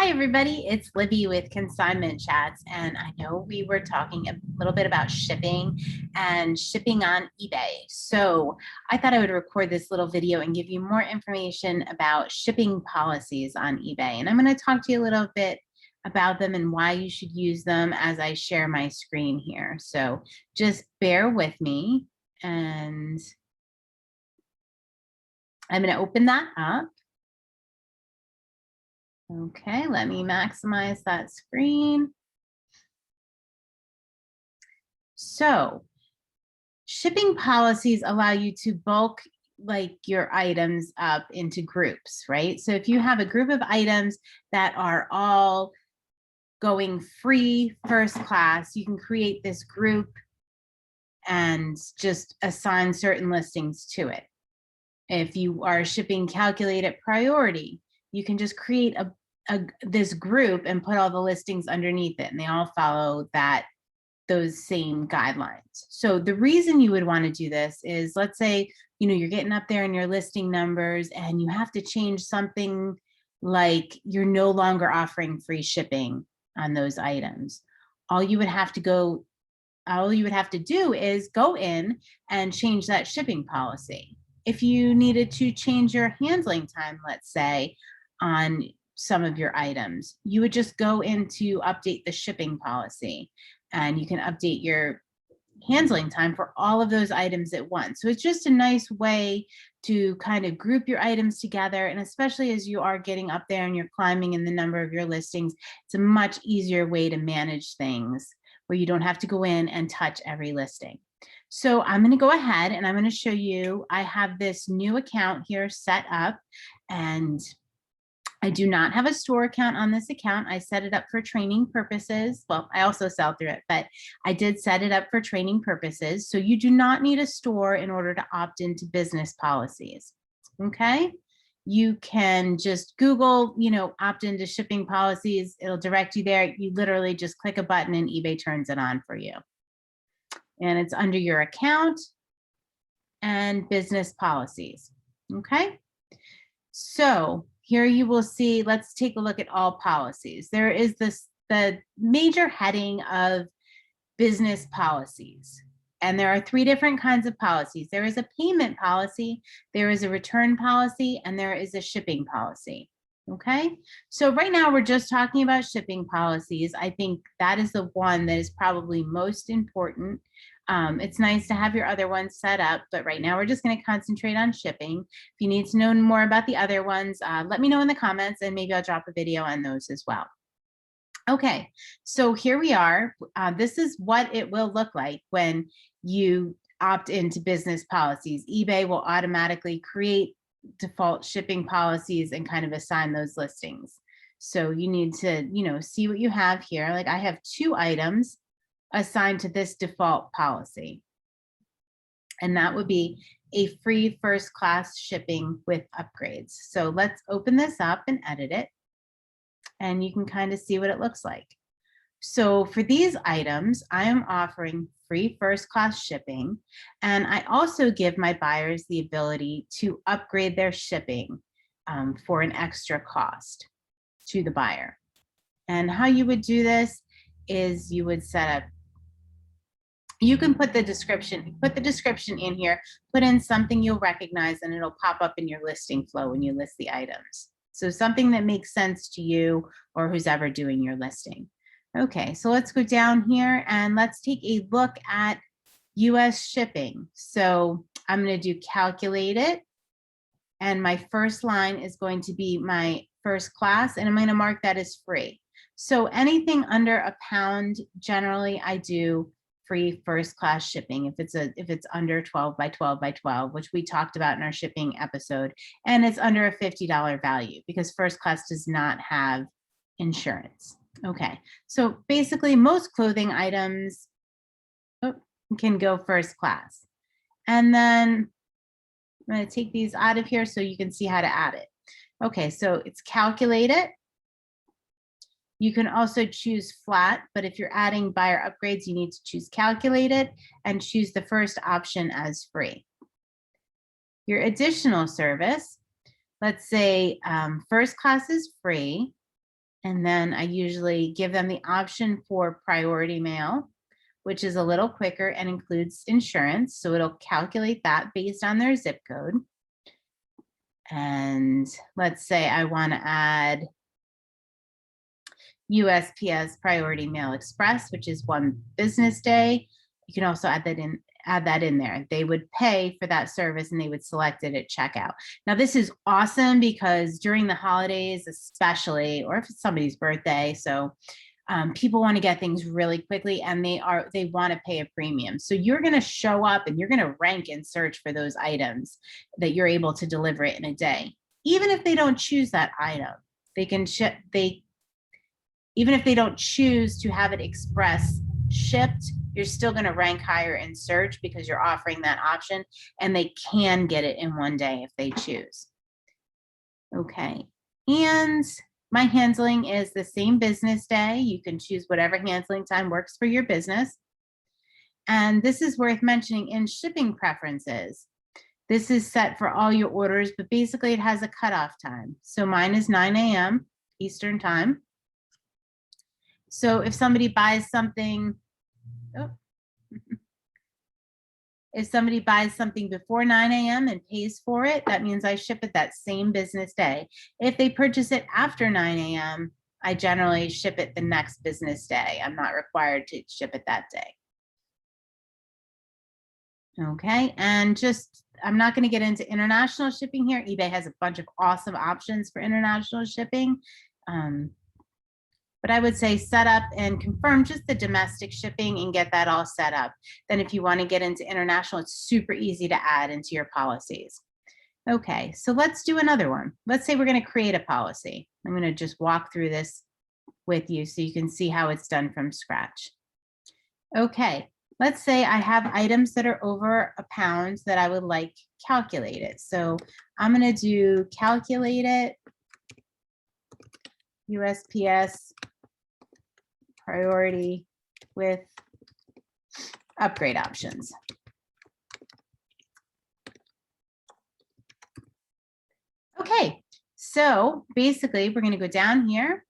Hi, everybody. It's Libby with Consignment Chats. And I know we were talking a little bit about shipping and shipping on eBay. So I thought I would record this little video and give you more information about shipping policies on eBay. And I'm going to talk to you a little bit about them and why you should use them as I share my screen here. So just bear with me. And I'm going to open that up. Okay, let me maximize that screen. So shipping policies allow you to bulk your items up into groups, right? So if you have a group of items that are all going free first class, you can create this group and just assign certain listings to it. If you are shipping calculated priority, you can just create this group and put all the listings underneath it, and they all follow those same guidelines. So the reason you would want to do this is, let's say, you're getting up there in your listing numbers and you have to change something like you're no longer offering free shipping on those items. All you would have to do is go in and change that shipping policy. If you needed to change your handling time, let's say, on some of your items, you would just go in to update the shipping policy, and you can update your handling time for all of those items at once. So it's just a nice way to kind of group your items together. And especially as you are getting up there and you're climbing in the number of your listings, it's a much easier way to manage things where you don't have to go in and touch every listing. So I'm going to go ahead and I'm going to show you, I have this new account here set up, and I do not have a store account on this account. I set it up for training purposes. Well, I also sell through it, but I did set it up for training purposes. So you do not need a store in order to opt into business policies. Okay. You can just Google, opt into shipping policies. It'll direct you there. You literally just click a button and eBay turns it on for you. And it's under your account and business policies. Okay. So here you will see, let's take a look at all policies. There is the major heading of business policies. And there are three different kinds of policies. There is a payment policy, there is a return policy, and there is a shipping policy. Okay, so right now we're just talking about shipping policies. I think that is the one that is probably most important. It's nice to have your other ones set up, but right now we're just going to concentrate on shipping. If you need to know more about the other ones, let me know in the comments, and maybe I'll drop a video on those as well. Okay, so here we are. This is what it will look like when you opt into business policies. eBay will automatically create default shipping policies and kind of assign those listings. So you need to, see what you have here. Like I have 2 items assigned to this default policy. And that would be a free first class shipping with upgrades. So let's open this up and edit it. And you can kind of see what it looks like. So for these items, I am offering free first class shipping. And I also give my buyers the ability to upgrade their shipping for an extra cost to the buyer. And how you would do this is you would set up, you can put the description in here, put in something you'll recognize, and it'll pop up in your listing flow when you list the items. So something that makes sense to you or who's ever doing your listing. Okay, so let's go down here and let's take a look at US shipping. So I'm going to do calculate it. And my first line is going to be my first class, and I'm going to mark that as free. So anything under £1, generally I do free first class shipping if it's under 12 by 12 by 12, which we talked about in our shipping episode, and it's under a $50 value because first class does not have insurance. Okay, so basically most clothing items can go first class. And then I'm going to take these out of here so you can see how to add it. Okay, so it's calculate it. You can also choose flat, but if you're adding buyer upgrades, you need to choose calculate it and choose the first option as free. Your additional service, let's say first class is free, And then I usually give them the option for priority mail, which is a little quicker and includes insurance. So it'll calculate that based on their zip code. And let's say I want to add USPS Priority Mail Express, which is 1 business day. You can also add that in there. They would pay for that service and they would select it at checkout. Now, this is awesome because during the holidays, especially, or if it's somebody's birthday, so people want to get things really quickly and they want to pay a premium. So you're going to show up and you're going to rank and search for those items that you're able to deliver it in a day. Even if they don't choose that item, they can ship, even if they don't choose to have it express shipped, you're still going to rank higher in search because you're offering that option and they can get it in 1 day if they choose. Okay. And my handling is the same business day. You can choose whatever handling time works for your business. And this is worth mentioning in shipping preferences. This is set for all your orders, but basically it has a cutoff time. So mine is 9 a.m. Eastern time. So if somebody buys something, if somebody buys something before 9 a.m. and pays for it, that means I ship it that same business day. If they purchase it after 9 a.m., I generally ship it the next business day. I'm not required to ship it that day. Okay, and just, I'm not going to get into international shipping here. eBay has a bunch of awesome options for international shipping. But I would say set up and confirm just the domestic shipping and get that all set up. Then if you want to get into international, it's super easy to add into your policies. Okay, so let's do another one. Let's say we're going to create a policy. I'm going to just walk through this with you so you can see how it's done from scratch. Okay, let's say I have items that are over £1 that I would like calculated. So I'm going to do calculate it, USPS Priority with upgrade options. Okay, so basically we're going to go down here.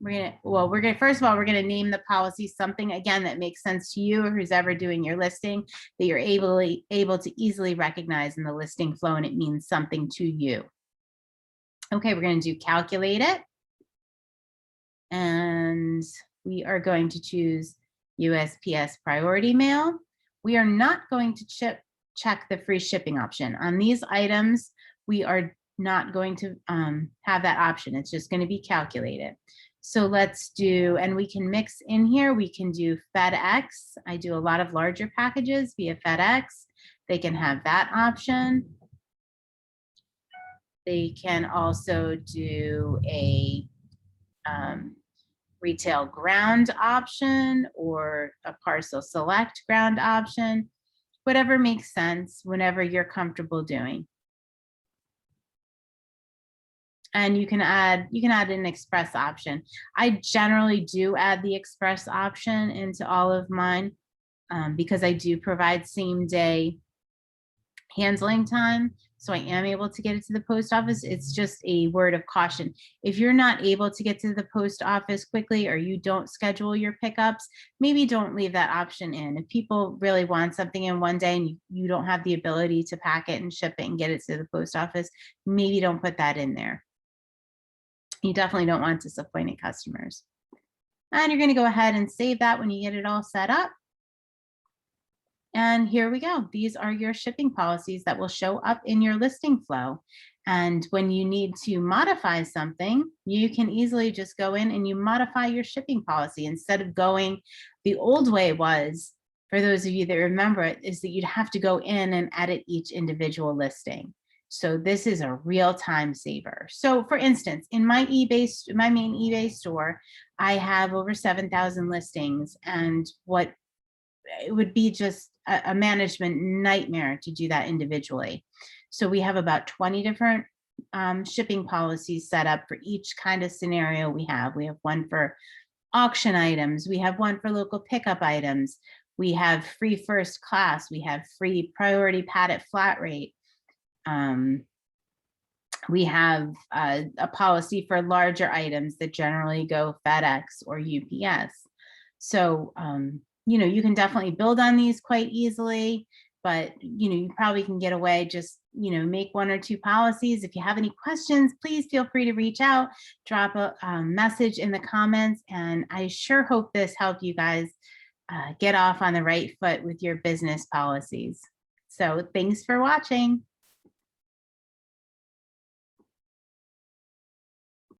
First of all, we're going to name the policy something, again, that makes sense to you or who's ever doing your listing, that you're able to easily recognize in the listing flow and it means something to you. Okay, we're going to do calculate it. And we are going to choose USPS Priority Mail. We are not going to check the free shipping option. On these items, we are not going to have that option. It's just going to be calculated. So let's do, and we can mix in here, we can do FedEx. I do a lot of larger packages via FedEx. They can have that option. They can also do a retail ground option or a parcel select ground option, whatever makes sense, whenever you're comfortable doing. And you can add an express option. I generally do add the express option into all of mine because I do provide same day handling time. So I am able to get it to the post office. It's just a word of caution. If you're not able to get to the post office quickly or you don't schedule your pickups, maybe don't leave that option in. If people really want something in 1 day and you don't have the ability to pack it and ship it and get it to the post office, maybe don't put that in there. You definitely don't want disappointed customers. And you're going to go ahead and save that when you get it all set up. And here we go. These are your shipping policies that will show up in your listing flow. And when you need to modify something, you can easily just go in and you modify your shipping policy instead of going the old way was, for those of you that remember it, is that you'd have to go in and edit each individual listing. So this is a real time saver. So for instance, in my main eBay store, I have over 7,000 listings, and it would be just a management nightmare to do that individually. So we have about 20 different shipping policies set up for each kind of scenario we have. We have one for auction items. We have one for local pickup items. We have free first class. We have free priority padded flat rate. We have a policy for larger items that generally go FedEx or UPS. So, you can definitely build on these quite easily, but, you probably can get away, just, make one or two policies. If you have any questions, please feel free to reach out, drop a message in the comments. And I sure hope this helped you guys get off on the right foot with your business policies. So thanks for watching.